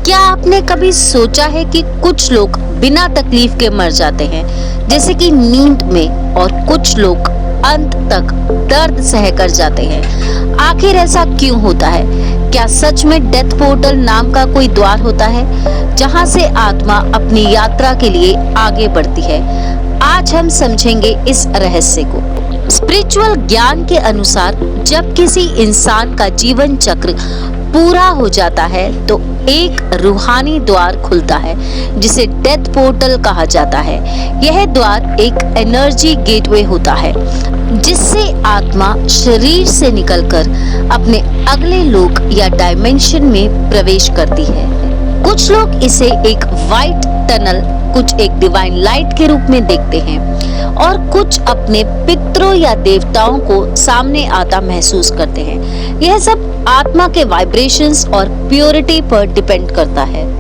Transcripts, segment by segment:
क्या आपने कभी सोचा है कि कुछ लोग बिना तकलीफ के मर जाते हैं, जैसे कि नींद में, और कुछ लोग अंत तक दर्द सहकर जाते हैं। आखिर ऐसा क्यों होता है? क्या सच में डेथ पोर्टल नाम का कोई द्वार होता है जहां से आत्मा अपनी यात्रा के लिए आगे बढ़ती है? आज हम समझेंगे इस रहस्य को। स्पिरिचुअल ज्ञान के अनुसार जब किसी इंसान का जीवन चक्र पूरा हो जाता है तो एक रूहानी द्वार खुलता है जिसे डेथ पोर्टल कहा जाता है। यह द्वार एक एनर्जी गेटवे होता है जिससे आत्मा शरीर से निकलकर अपने अगले लोक या डायमेंशन में प्रवेश करती है। कुछ लोग इसे एक वाइट टनल, कुछ एक डिवाइन लाइट के रूप में देखते हैं और कुछ अपने पितरों या देवताओं को सामने आता महसूस करते हैं। यह सब आत्मा के वाइब्रेशंस और प्योरिटी पर डिपेंड करता है।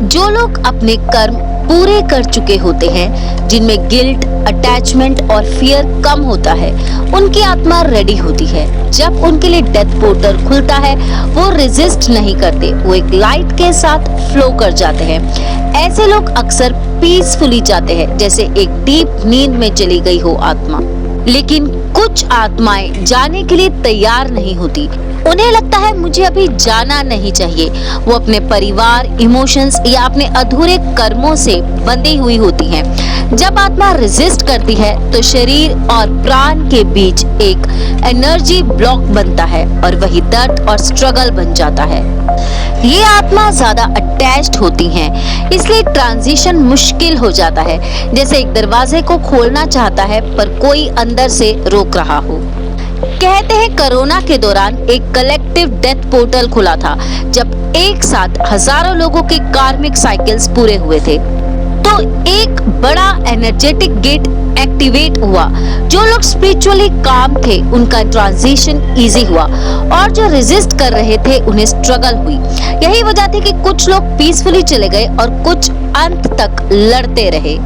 जो लोग अपने कर्म पूरे कर चुके होते हैं, जिनमें गिल्ट, अटैचमेंट और फियर कम होता है, उनकी आत्मा रेडी होती है। जब उनके लिए डेथ पोर्टल खुलता है वो रेजिस्ट नहीं करते, वो एक लाइट के साथ फ्लो कर जाते हैं। ऐसे लोग अक्सर पीसफुली जाते हैं, जैसे एक डीप नींद में चली गई हो आत्मा। लेकिन कुछ आत्माएं जाने के लिए तैयार नहीं होती। उन्हें लगता है मुझे अभी जाना नहीं चाहिए। वो अपने परिवार, इमोशंस या अपने अधूरे कर्मों से बंधी हुई होती हैं। जब आत्मा रेजिस्ट करती है तो शरीर और प्राण के बीच एक एनर्जी ब्लॉक बनता है और वही दर्द और स्ट्रगल बन जाता है। ये आत्मा ज्यादा अटैच्ड होती हैं, इसलिए ट्रांजिशन मुश्किल हो जाता है। जैसे एक दरवाजे को खोलना चाहता है पर कोई अंदर से रोक रहा हो। कहते हैं कोरोना के दौरान एक कलेक्टिव डेथ पोर्टल खुला था जब एक साथ हजारों लोगों के कार्मिक साइकिल्स पूरे हुए थे। तो एक बड़ा एनर्जेटिक गेट एक्टिवेट हुआ। जो लोग स्पिरिचुअली काम थे उनका ट्रांजिशन इजी हुआ और जो रेजिस्ट कर रहे थे उन्हें स्ट्रगल हुई। यही वजह थी कि कुछ लोग पीसफुली चले गए और कुछ अंत तक लड़ते रहे।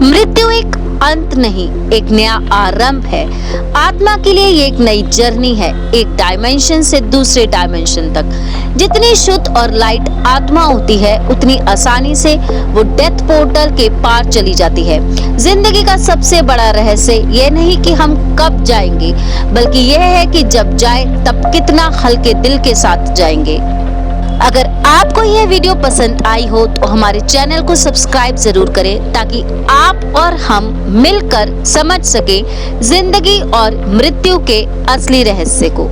मृत्यु एक अंत नहीं, एक नया आरंभ है। आत्मा के लिए ये एक नई जर्नी है, एक डायमेंशन से दूसरे डायमेंशन तक। जितनी शुद्ध और लाइट आत्मा होती है उतनी आसानी से वो डेथ पोर्टल के पार चली जाती है। जिंदगी का सबसे बड़ा रहस्य ये नहीं कि हम कब जाएंगे, बल्कि यह है कि जब जाए तब कितना हल्के दिल के साथ जाएंगे। अगर आपको यह वीडियो पसंद आई हो तो हमारे चैनल को सब्सक्राइब जरूर करें ताकि आप और हम मिलकर समझ सके जिंदगी और मृत्यु के असली रहस्य को।